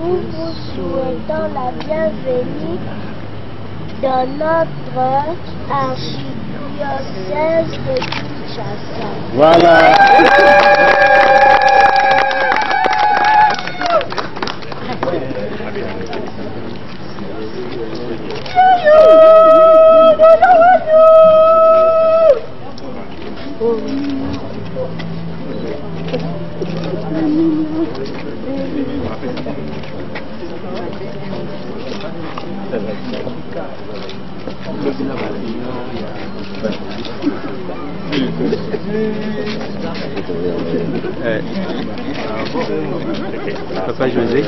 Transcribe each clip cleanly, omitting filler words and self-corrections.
Nous vous souhaitons la bienvenue dans notre archidiocèse de Kinshasa. Voilà. Papa José.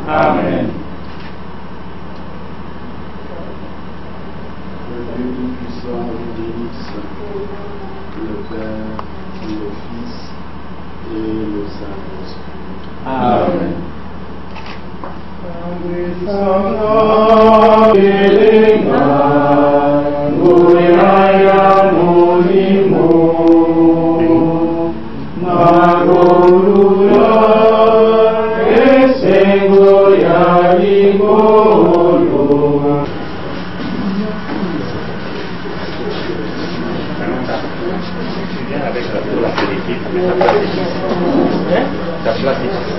Amen. Le Dieu Tout-Puissant vous bénisse, le Père, le Fils et le Saint-Esprit. Amen. Amen. avec la félicite, ta place ici.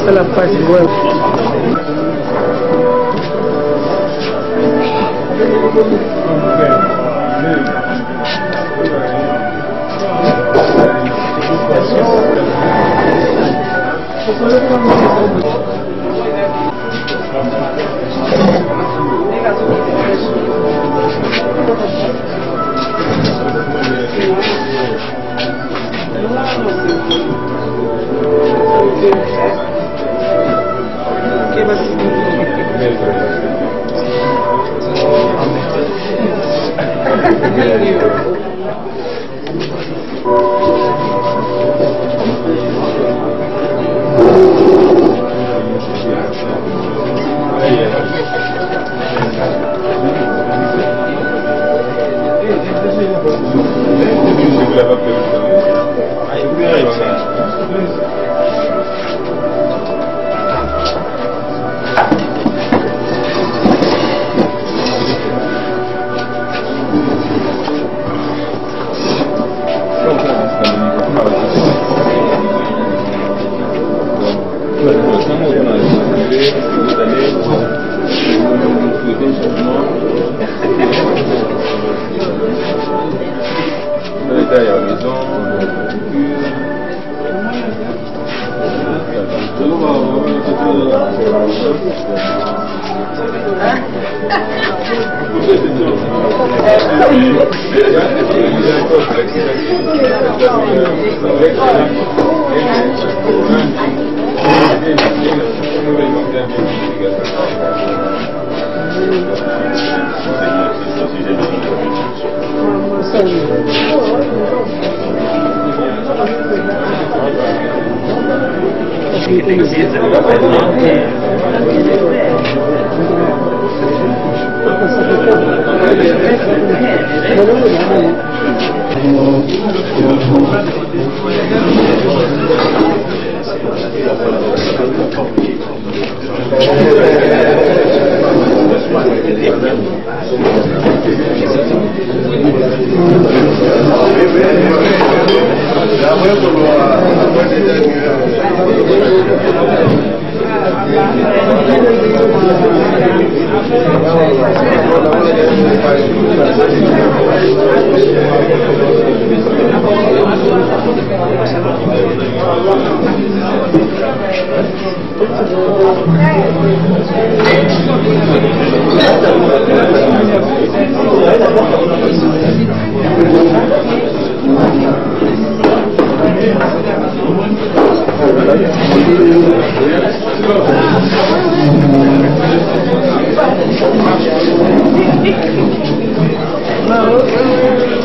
C'est la page web.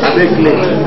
Avec les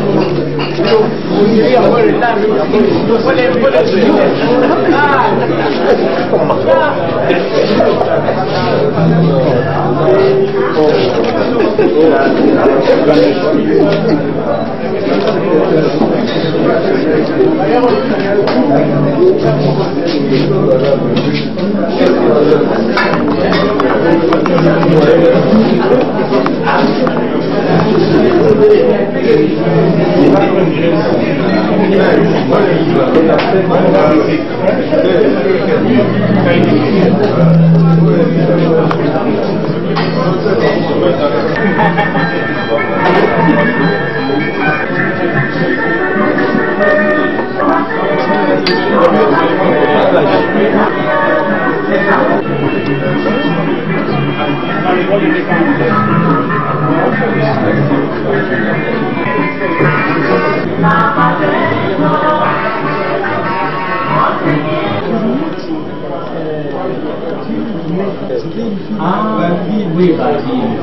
Ah, oui, Basile.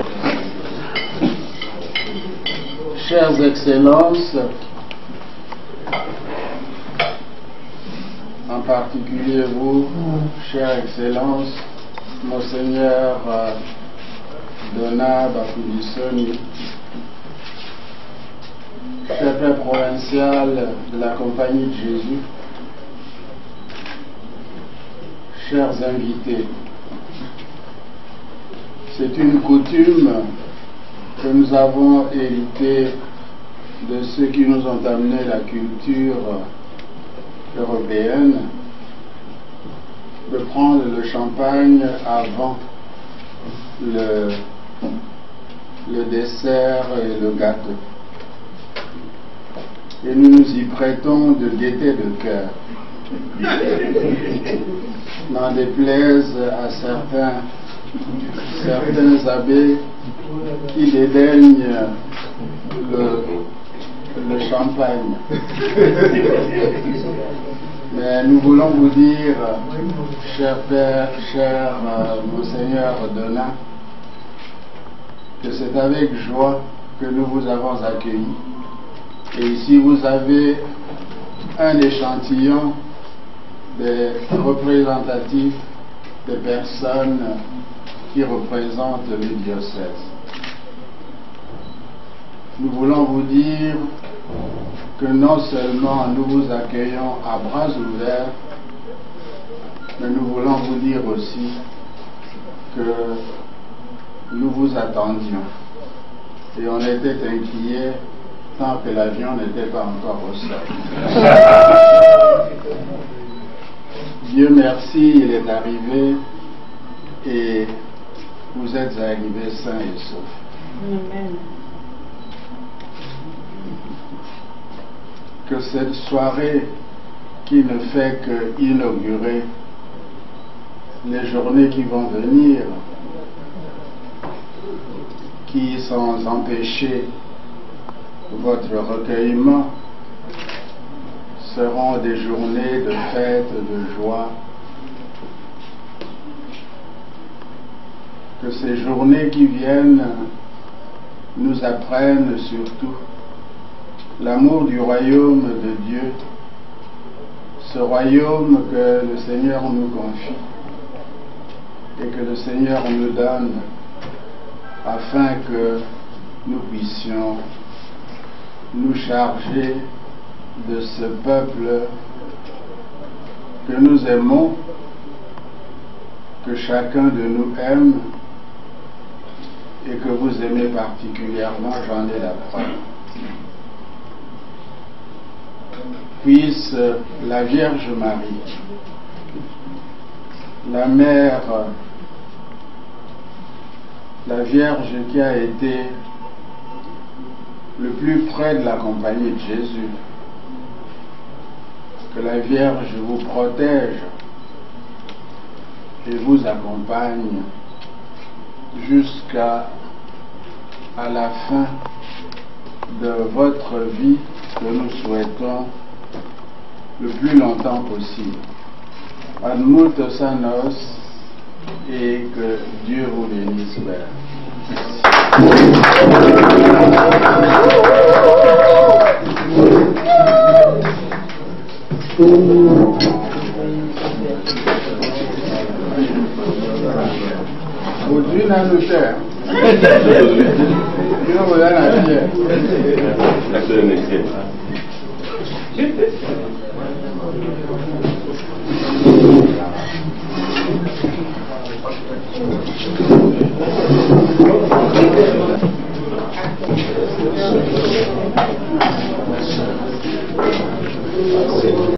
Chères Excellences, en particulier vous, chère Excellence, Monseigneur Donat Bakudissoni, chef provincial de la Compagnie de Jésus, chers invités, c'est une coutume que nous avons héritée de ceux qui nous ont amené la culture européenne, de prendre le champagne avant le dessert et le gâteau. Et nous nous y prêtons de gaieté de cœur. N'en déplaise à certains abbés qui dédaignent le champagne. Mais nous voulons vous dire, cher Père, cher Monseigneur Donat, que c'est avec joie que nous vous avons accueillis. Et ici vous avez un échantillon des représentatifs des personnes qui représentent le diocèse. Nous voulons vous dire que non seulement nous vous accueillons à bras ouverts, mais nous voulons vous dire aussi que nous vous attendions. Et on était inquiets tant que l'avion n'était pas encore au sol. Dieu merci, il est arrivé et vous êtes arrivés sains et saufs. Amen. Que cette soirée qui ne fait qu'inaugurer les journées qui vont venir, qui sans empêcher votre recueillement, seront des journées de fête, de joie. Que ces journées qui viennent nous apprennent surtout l'amour du royaume de Dieu, ce royaume que le Seigneur nous confie et que le Seigneur nous donne afin que nous puissions nous charger de ce peuple que nous aimons, que chacun de nous aime et que vous aimez particulièrement, j'en ai la preuve. Puisse la Vierge Marie, la mère, la Vierge qui a été le plus près de la compagnie de Jésus, que la Vierge vous protège et vous accompagne jusqu'à la fin de votre vie que nous souhaitons le plus longtemps possible. Ad multos annos et que Dieu vous bénisse, Père. Aujourd'hui, nous allons faire. Nous allons faire.